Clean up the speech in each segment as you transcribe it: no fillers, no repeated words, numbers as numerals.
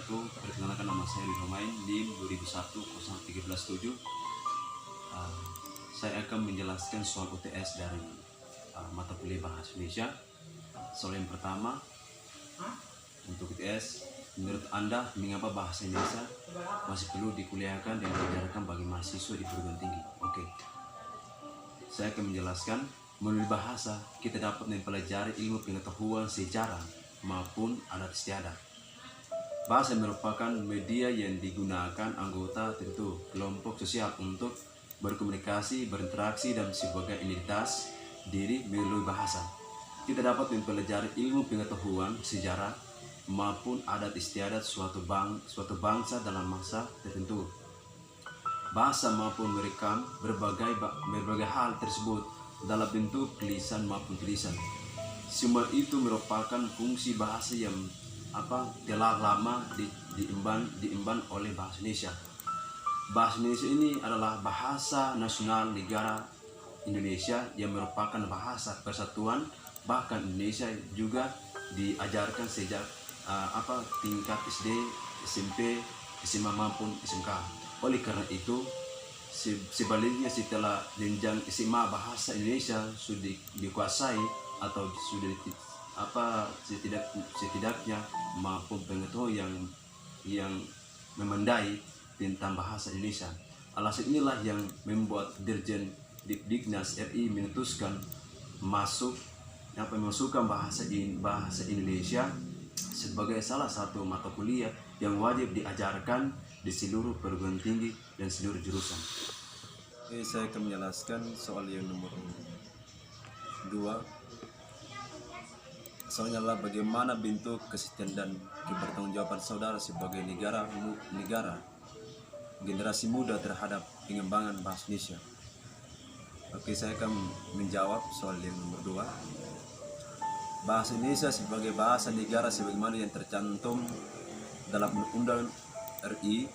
wabarakatuh. Perkenalkan, nama saya Romain, NIM 2001-0137. Saya akan menjelaskan soal UTS dari mata kuliah Bahasa Indonesia. Soal yang pertama, untuk UTS, menurut Anda mengapa bahasa Indonesia masih perlu dikuliahkan dan diajarkan bagi mahasiswa di perguruan tinggi? Oke, saya akan menjelaskan. Melalui bahasa, kita dapat mempelajari ilmu pengetahuan sejarah maupun adat istiadat. Bahasa merupakan media yang digunakan anggota tentu kelompok sosial untuk berkomunikasi, berinteraksi, dan sebagai identitas diri melalui bahasa. Kita dapat mempelajari ilmu pengetahuan sejarah maupun adat istiadat suatu bangsa dalam masa tertentu. Bahasa maupun merekam berbagai hal tersebut dalam bentuk tulisan maupun tulisan. Semua itu merupakan fungsi bahasa yang telah lama diemban oleh bahasa Indonesia. Bahasa Indonesia ini adalah bahasa nasional negara Indonesia yang merupakan bahasa persatuan. Bahkan Indonesia juga diajarkan sejak tingkat SD, SMP, SMA maupun SMK. Oleh karena itu, sebaliknya setelah jenjang SMA bahasa Indonesia sudah dikuasai atau sudah setidaknya mampu pengetahuan yang memandai tentang bahasa Indonesia. Alasan inilah yang membuat Dirjen Diknas RI memutuskan memasukkan bahasa Indonesia sebagai salah satu mata kuliah yang wajib diajarkan di seluruh perguruan tinggi dan seluruh jurusan. Saya akan menjelaskan soal yang nomor 2. Soalnya adalah bagaimana bentuk kesetiaan dan kebertanggungjawaban saudara sebagai negara generasi muda terhadap pengembangan bahasa Indonesia. Oke, saya akan menjawab soal yang nomor 2. Bahasa Indonesia sebagai bahasa negara sebagaimana yang tercantum dalam Undang-Undang RI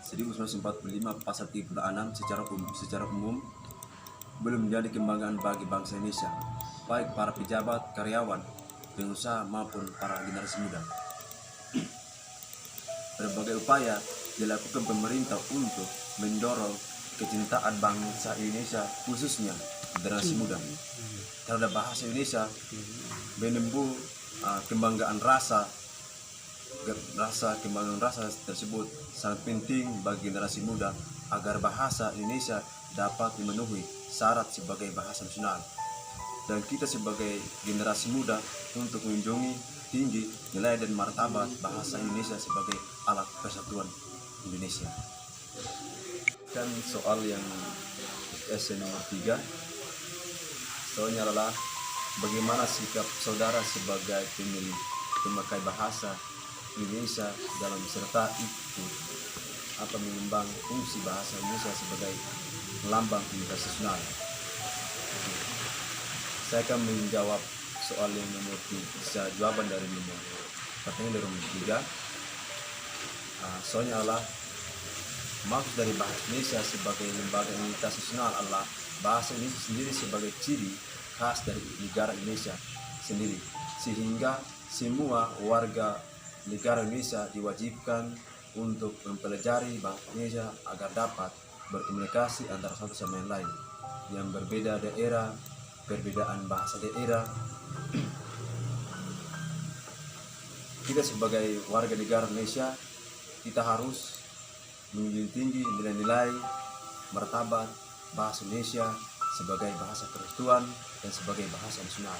1945 pasal 36 secara umum belum menjadi kebanggaan bagi bangsa Indonesia, baik para pejabat, karyawan, pengusaha maupun para generasi muda. Berbagai upaya dilakukan pemerintah untuk mendorong kecintaan bangsa Indonesia, khususnya generasi muda, terhadap bahasa Indonesia, menumbuh kebanggaan rasa tersebut sangat penting bagi generasi muda agar bahasa Indonesia dapat memenuhi syarat sebagai bahasa nasional, dan kita sebagai generasi muda untuk menjunjung tinggi nilai dan martabat bahasa Indonesia sebagai alat persatuan Indonesia. Dan soal yang nomor 3, soalnya adalah bagaimana sikap saudara sebagai pemakai bahasa Indonesia dalam serta itu mengembang fungsi bahasa Indonesia sebagai lambang identitas nasional. Saya akan menjawab soal yang nomor 3, jawaban dari pertanyaan dari nomor 3. Soalnya adalah maksud dari bahasa Indonesia sebagai lembaga identitas nasional adalah bahasa Indonesia sendiri sebagai ciri khas dari negara Indonesia sendiri, sehingga semua warga negara Indonesia diwajibkan untuk mempelajari bahasa Indonesia agar dapat berkomunikasi antara satu sama yang lain. Yang berbeda daerah, perbedaan bahasa daerah, kita sebagai warga negara Indonesia, kita harus menjunjung tinggi nilai-nilai martabat bahasa Indonesia sebagai bahasa persatuan dan sebagai bahasa nasional.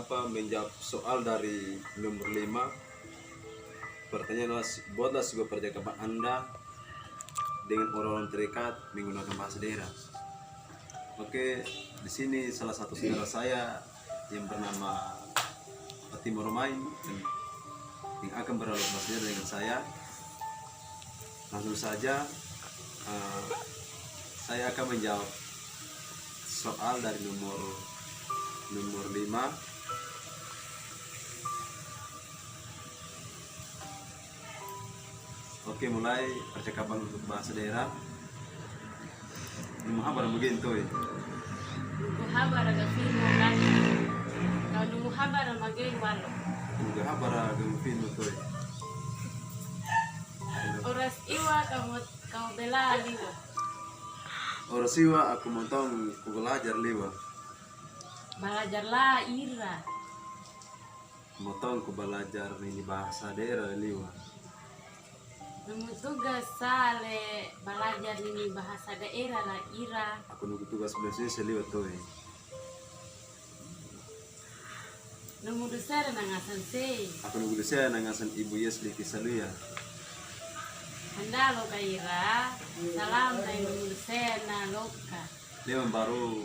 Menjawab soal dari nomor 5. Pertanyaan, buatlah sebuah percakapan Anda dengan orang-orang terdekat menggunakan bahasa daerah. Oke, di sini salah satu saudara saya yang bernama Timur Romain yang akan berdialog bahasa daerah dengan saya. Langsung saja saya akan menjawab soal dari nomor 5. Oke, mulai percakapan untuk bahasa daerah. Mahabara begitu. Mahabara gafirmo nani Kalau dulu habar magay walo. Udah habara gawin mo to eh. Oras iwa kamu bela liwa. Oras iwa aku montong ku belajar liwa. Belajarlah ira. Motong ku belajar ini bahasa daerah liwa. Nemu tugas sale belajar ini bahasa daerah lah ira. Aku nunggu tugas bahasa liwa to eh. Nemu dosen nangasan se. Aku nunggu saya nangasan Ibu Yesli Kisaluya. Anda lo kaira. Salam dari nemu dosen na loka. Dia baru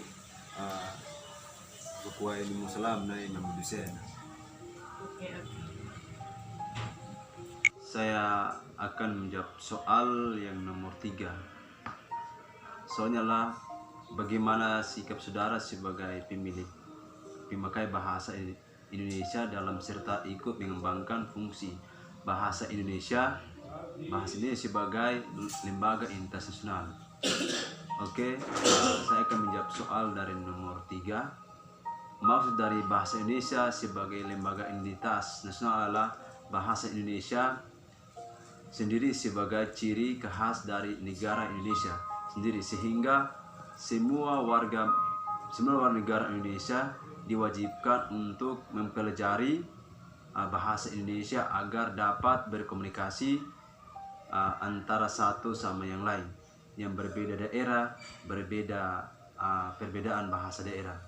berkuai ilmu salam na nunggu dosen. Oke. Saya akan menjawab soal yang nomor 3. Soalnya lah bagaimana sikap saudara sebagai pemakai bahasa Indonesia dalam serta ikut mengembangkan fungsi bahasa Indonesia sebagai lembaga internasional. Oke, saya akan menjawab soal dari nomor 3. Maksud dari bahasa Indonesia sebagai lembaga identitas nasional adalah bahasa Indonesia sendiri sebagai ciri khas dari negara Indonesia sendiri, sehingga semua warga negara Indonesia diwajibkan untuk mempelajari bahasa Indonesia agar dapat berkomunikasi antara satu sama yang lain, yang berbeda daerah, perbedaan bahasa daerah.